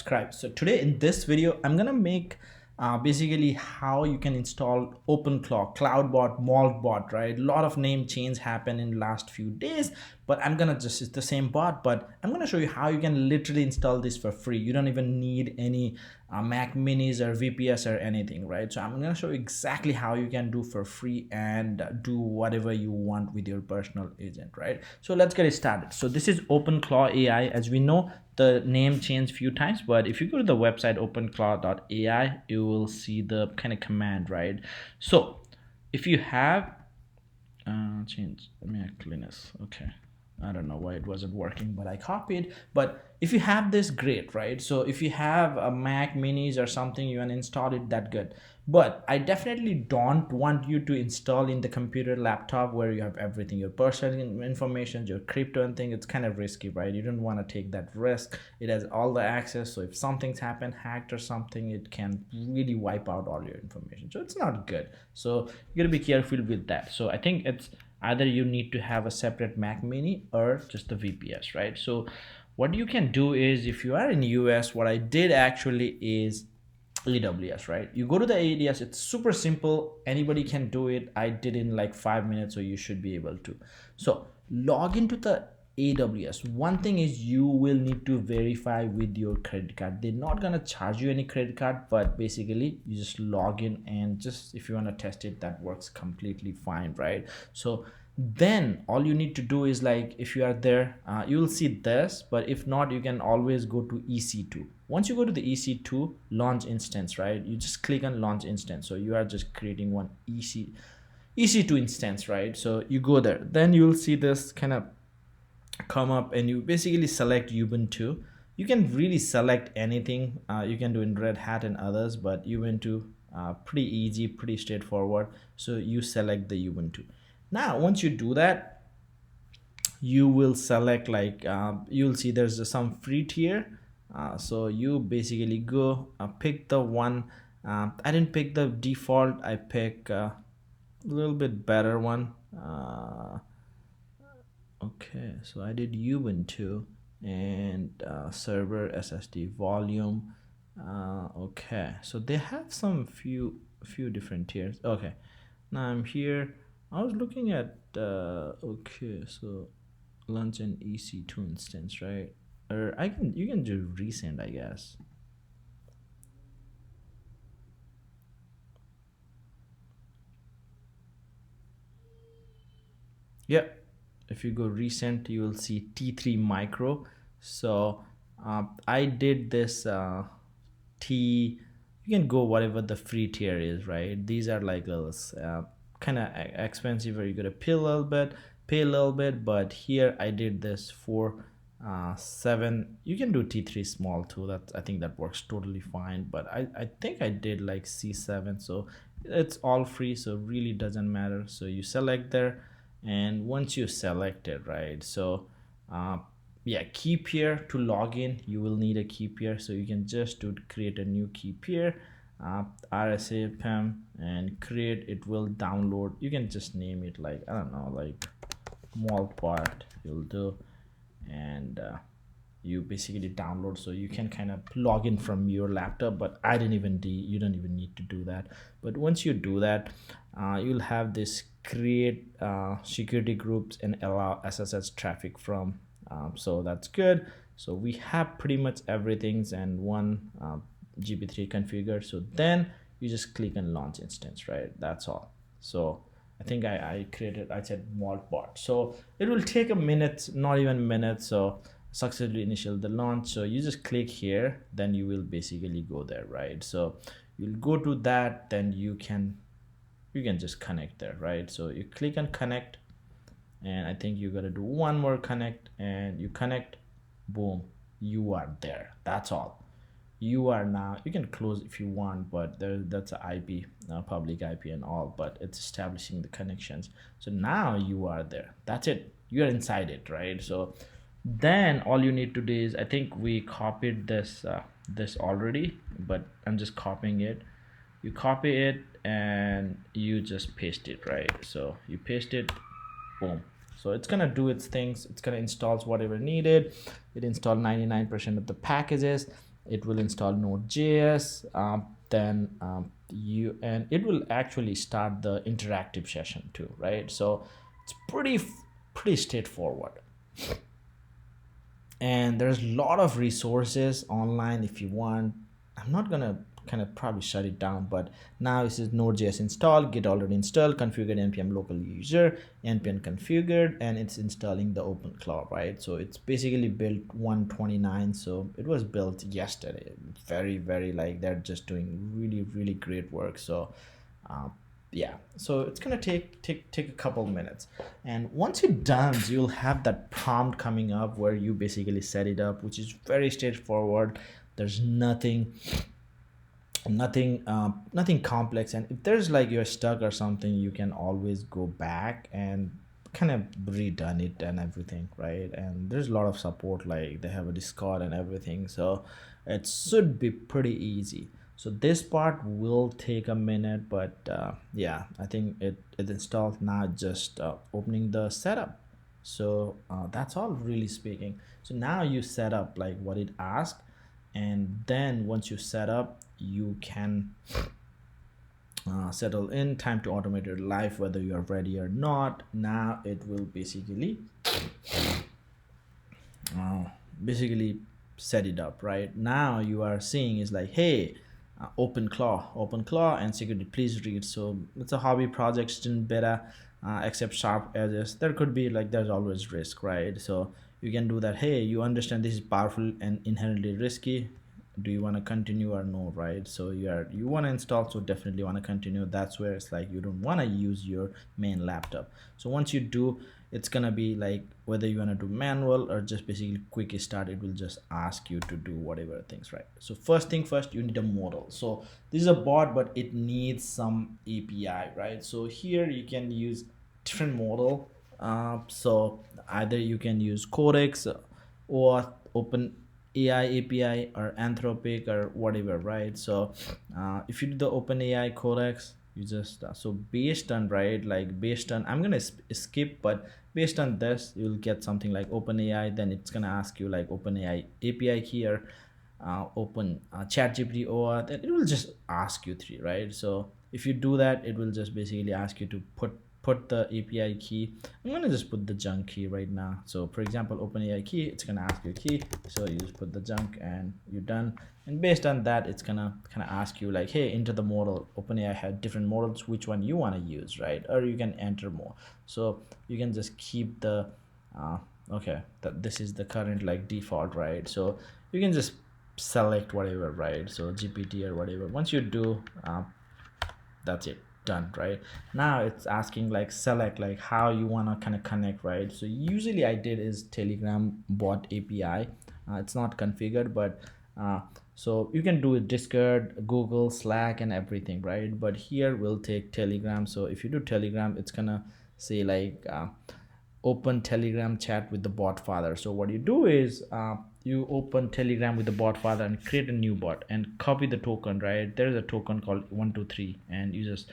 subscribe. So today in this video, I'm gonna make basically how you can install OpenClaw, Clawdbot, Moltbot, right? A lot of name change happen in last few days, but I'm gonna just, it's the same bot, but I'm gonna show you how you can literally install this for free. You don't even need any Mac minis or VPS or anything, right? So I'm gonna show you exactly how you can do for free and do whatever you want with your personal agent, right? So let's get it started. So this is OpenClaw AI. As we know, the name changed few times, but if you go to the website openclaw.ai, you will see the kind of command, right? So if you have change, let me clean this. Okay, I don't know why it wasn't working, but I copied. But if you have this, great, right? So if you have a Mac minis or something, you want to install it, that good. But I definitely don't want you to install in the computer laptop where you have everything, your personal information, your crypto and thing. It's kind of risky, right? You don't want to take that risk. It has all the access, so if something's happened, hacked or something, it can really wipe out all your information. So it's not good. So you gotta be careful with that. So I think it's either you need to have a separate Mac mini or just the VPS, right? So what you can do is, if you are in US, what I did actually is AWS, right? You go to the AWS, it's super simple, anybody can do it. I did in like 5 minutes, so you should be able to. So log into the AWS. One thing is, you will need to verify with your credit card. They're not gonna charge you any credit card, but basically you just log in, and just if you want to test it, that works completely fine, right? So then all you need to do is, like, if you are there, you will see this, but if not, you can always go to EC2. Once you go to the EC2 launch instance, right, you just click on launch instance. So you are just creating one EC2 instance, right? So you go there, then you will see this kind of come up, and you basically select Ubuntu. You can really select anything, you can do in Red Hat and others, but Ubuntu, pretty easy, pretty straightforward. So you select the Ubuntu. Now once you do that, you will select, like, you'll see there's some free tier. So you basically go pick the one. I didn't pick the default, I pick a little bit better one. Okay, so I did Ubuntu and server SSD volume. Okay, so they have some few different tiers. Okay, now I'm here. I was looking at okay, so launch an EC2 instance, right? Or you can do recent, I guess. Yep. If you go recent, you will see T3 micro. So I did this T. You can go whatever the free tier is, right? These are like those kind of expensive, where you gotta pay a little bit. But here I did this for 7. You can do T3 small too. That, I think that works totally fine. But I think I did like C7, so it's all free, so really doesn't matter. So you select there, and once you select it, right, so yeah, key pair to log in, you will need a key pair. So you can just create a new key pair, RSA PEM, and create. It will download. You can just name it, like, I don't know, like Moltbot you'll do, and you basically download. So you can kind of log in from your laptop, but you don't even need to do that. But once you do that, you'll have this create security groups and allow SSH traffic from, so that's good. So we have pretty much everything, and one gp3 configured. So then you just click on launch instance, right? That's all. So I think I said Moltbot, so it will take a minute, not even minutes. So successfully initial the launch. So you just click here, then you will basically go there, right? So you'll go to that, then you can just connect there, right? So you click on connect, and I think you got to do one more connect, and you connect, boom, you are there. That's all. You are now, you can close if you want, but that's a IP, public IP and all, but it's establishing the connections. So now you are there. That's it. You're inside it, right? So then all you need to do is, I think we copied this already, but I'm just copying it. You copy it and you just paste it, right? So you paste it, boom. So it's gonna do its things. It's gonna install whatever needed. It installed 99% of the packages. it will install Node.js. Then you and it will actually start the interactive session too, right? So it's pretty straightforward. And there's a lot of resources online if you want. I'm not gonna kind of probably shut it down, but now this is Node.js install, git already installed, configured npm local user, npm configured, and it's installing the OpenClaw, right? So it's basically built 129, so it was built yesterday. Very like they're just doing really great work. So yeah, so it's gonna take a couple minutes, and once you're done you'll have that prompt coming up where you basically set it up, which is very straightforward. There's nothing complex, and if there's like you're stuck or something, you can always go back and kind of redone it and everything, right? And there's a lot of support, like they have a Discord and everything, so it should be pretty easy. So this part will take a minute, but yeah, I think it installed now, just opening the setup. So that's all really speaking. So now you set up like what it asked, and then once you set up, you can settle in, time to automate your life whether you are ready or not. Now it will uh, basically set it up. Right now you are seeing is like, hey, open claw and security, please read. So it's a hobby project, student beta, accept sharp edges. There could be like, there's always risk, right? So you can do that. Hey, you understand this is powerful and inherently risky, do you want to continue or no, right? So you want to install, so definitely want to continue. That's where it's like you don't want to use your main laptop. So once you do, it's gonna be like whether you want to do manual or just basically quick start, it will just ask you to do whatever things, right? So first thing first, you need a model. So this is a bot, but it needs some API, right? So here you can use different model. So either you can use Codex or Open AI API or Anthropic or whatever, right? So if you do the OpenAI Codex, you just so based on, right, like based on, I'm gonna skip, but based on this you'll get something like OpenAI. Then it's gonna ask you like OpenAI API key or open ChatGPT, or then it will just ask you three, right? So if you do that, it will just basically ask you to put the API key. I'm gonna just put the junk key right now. So for example, OpenAI key, it's gonna ask you a key, so you just put the junk and you're done. And based on that, it's gonna kind of ask you like, hey, enter the model. OpenAI had different models, which one you want to use, right? Or you can enter more. So you can just keep the okay, that this is the current like default, right? So you can just select whatever, right? So GPT or whatever. Once you do, that's it, done, right? Now it's asking like select like how you want to kind of connect, right? So usually I did is Telegram bot API. It's not configured, but so you can do it Discord, Google, Slack, and everything, right? But here we'll take Telegram. So if you do Telegram, it's gonna say like open Telegram chat with the bot father. So what you do is you open Telegram with the bot father and create a new bot and copy the token, right? There's a token called 123, and you just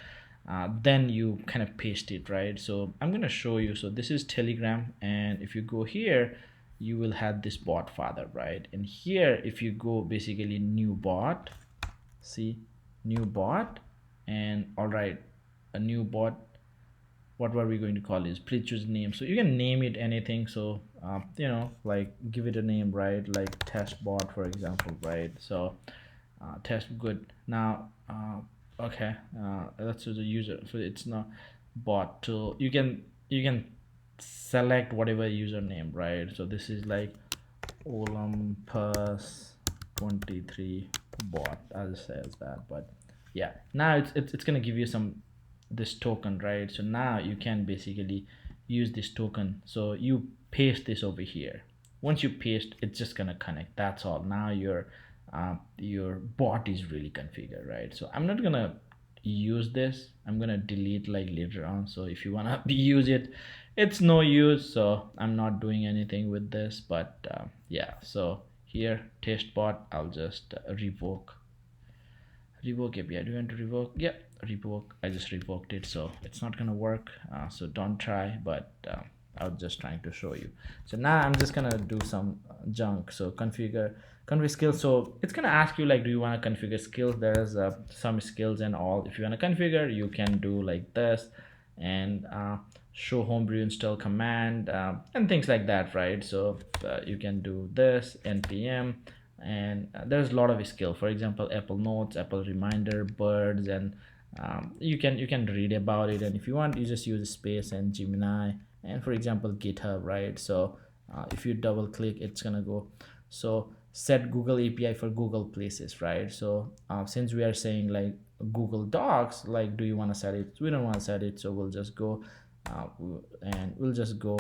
then you kind of paste it, right? So I'm gonna show you. So this is Telegram, and if you go here, you will have this bot father, right? And here, if you go basically new bot, see new bot, and all right, a new bot. What were we going to call this? Please choose name. So you can name it anything. So you know, like give it a name, right? Like test bot, for example, right? So test, good. Now okay, that's the user, so it's not bot. So you can select whatever username, right? So this is like Olympus 23 bot, I'll say as that. But yeah, now it's gonna give you some this token, right? So now you can basically use this token. So you paste this over here. Once you paste, it's just gonna connect. That's all. Now your bot is really configured, right? So I'm not gonna use this. I'm gonna delete like later on. So if you wanna use it, it's no use. So I'm not doing anything with this. But yeah. So here test bot, I'll just revoke API. Do you want to revoke? Yeah, revoke. I just revoked it, so it's not gonna work. So don't try. But I was just trying to show you. So now I'm just gonna do some junk. So configure skills. So it's gonna ask you like, do you want to configure skills? There's some skills and all. If you want to configure, you can do like this, and show homebrew install command, and things like that, right? So you can do this npm, and there's a lot of skill. For example, apple notes, apple reminder, birds, and you can read about it. And if you want, you just use space and Gemini. And for example, GitHub, right? So if you double click, it's gonna go. So set Google API for Google Places, right? So since we are saying like Google Docs, like, do you want to set it? We don't want to set it, so we'll just go, and we'll just go,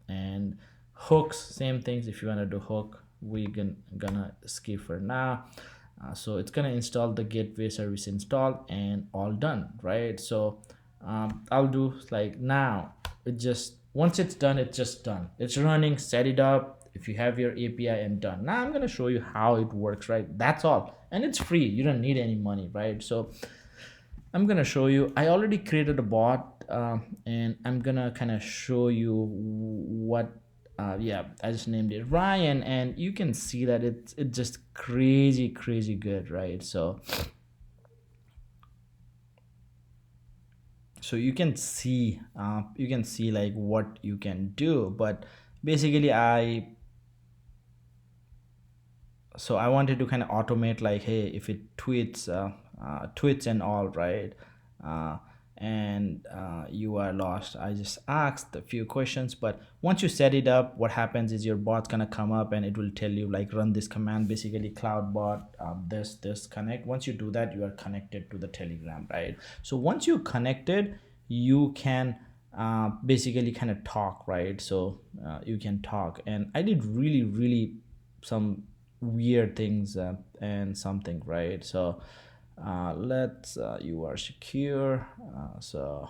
and hooks, same things. If you want to do hook, we gonna skip for now. So it's gonna install the gateway service installed and all done, right? So I'll do like now. It just, once it's done, it's just done. It's running. Set it up. If you have your API and done. Now I'm gonna show you how it works, right? That's all, and it's free. You don't need any money, right? So I'm gonna show you. I already created a bot, and I'm gonna kind of show you what. Yeah, I just named it Ryan, and you can see that it's just crazy good, right? So you can see like what you can do. But basically I wanted to kind of automate, like, hey, if it tweets and all, right? uh, and you are lost, I just asked a few questions. But once you set it up, what happens is your bot's gonna come up and it will tell you like, run this command, basically Clawdbot, this connect. Once you do that, you are connected to the Telegram, right? So once you connected, you can basically kind of talk, right? So you can talk, and I did really some weird things, and something, right? So let's you are secure. So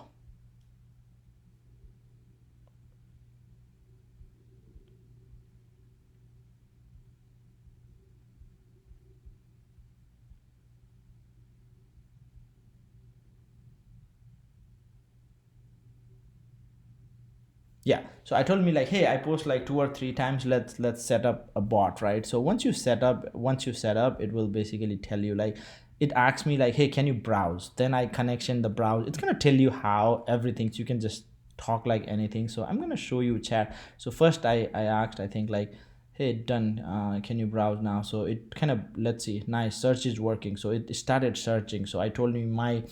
yeah, so I told me like, hey, I post like 2 or 3 times, let's set up a bot, right? So once you set up, it will basically tell you like, it asks me like, hey, can you browse? Then I connection the browse. It's gonna tell you how everything, so you can just talk like anything. So I'm gonna show you chat. So first I asked, I think like, hey, done, can you browse now? So it kind of, let's see, nice, search is working. So it started searching. So I told him my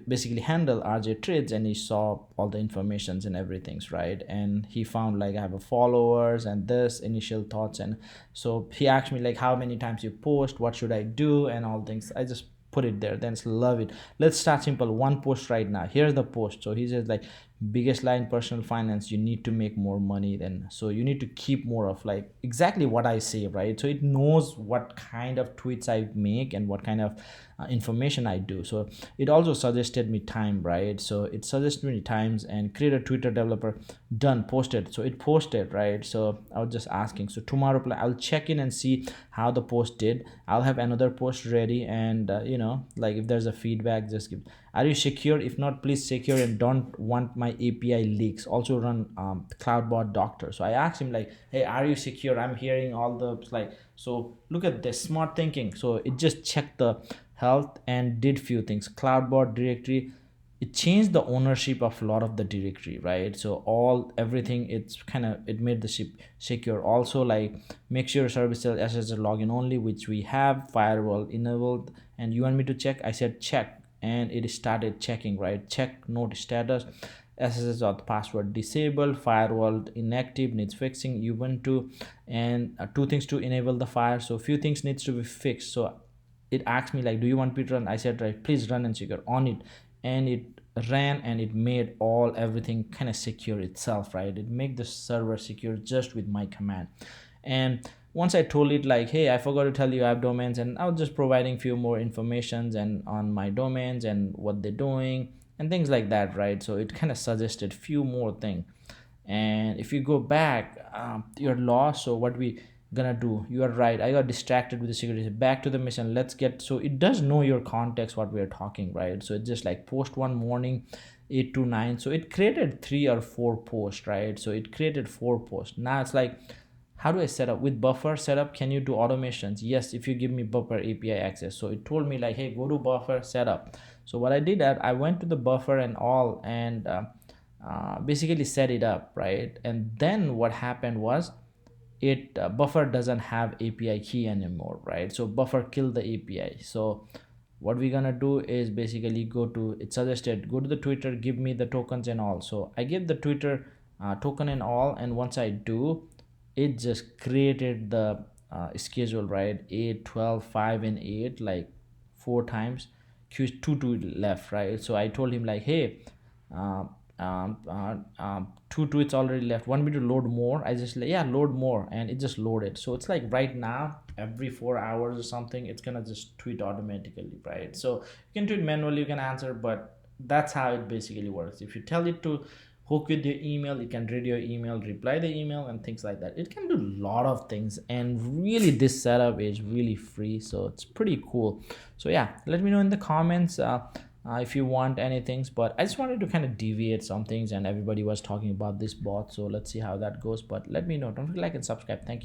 basically handle RJ Trades, and he saw all the informations and everything's right. And he found like, I have a followers and this initial thoughts. And so he asked me like, how many times you post, what should I do, and all things. I just put it there. Then love it. Let's start simple. One post right now. Here's the post. So he says like, biggest lie in personal finance, you need to make more money. Then so you need to keep more of like exactly what I say, right? So it knows what kind of tweets I make and what kind of information I do. So it also suggested me time, right? So it suggested me times, and create a Twitter developer, done, posted. So it posted, right? So I was just asking. So tomorrow I'll check in and see how the post did. I'll have another post ready, and like if there's a feedback, just give. Are you secure? If not, please secure, and don't want my API leaks. Also run Clawdbot Doctor. So I asked him like, hey, are you secure? I'm hearing all the like. So look at this smart thinking. So it just checked the health and did few things. Clawdbot directory, it changed the ownership of a lot of the directory, right? So all everything, it's kind of, it made the ship secure. Also like, make sure service SSL login only, which we have, firewall enabled. And you want me to check? I said check, and it started checking, right? Check note status, SSL or password disabled, firewall inactive, needs fixing, Ubuntu, and two things to enable the fire. So few things needs to be fixed. So it asked me like, do you want me to run? I said, right, please run and secure on it. And it ran, and it made all everything kind of secure itself, right? It make the server secure just with my command. And once I told it like, hey, I forgot to tell you I have domains, and I was just providing few more informations and on my domains and what they're doing and things like that, right? So it kind of suggested few more things. And if you go back, you're lost. So what we gonna do. You are right, I got distracted with the security. Back to the mission, let's get, so it does know your context what we are talking, right? So it's just like post one morning 8 to 9, so it created 3 or 4 posts, right? So it created 4 posts. Now it's like, how do I set up with buffer setup? Can you do automations? Yes, if you give me buffer API access. So it told me like, hey, go to buffer setup. So what I did, that I went to the buffer and all, and basically set it up, right? And then what happened was, it buffer doesn't have API key anymore, right? So buffer killed the API. So what we're gonna do is basically go to, it suggested go to the Twitter, give me the tokens and all. So I give the Twitter token and all, and once I do, it just created the schedule, right? 8, 12, 5 and 8, like 4 times. Q2 to left, right? So I told him like, hey, uh, 2 it's already left, want me to load more? I just like, yeah, load more, and it just loaded. So it's like right now every 4 hours or something, it's gonna just tweet automatically, right? So you can tweet manually, you can answer, but that's how it basically works. If you tell it to hook with your email, it can read your email, reply the email, and things like that. It can do a lot of things, and really this setup is really free, so it's pretty cool. So yeah, let me know in the comments if you want anything, but I just wanted to kind of deviate some things, and everybody was talking about this bot, so let's see how that goes. But let me know, don't forget to like and subscribe. Thank you.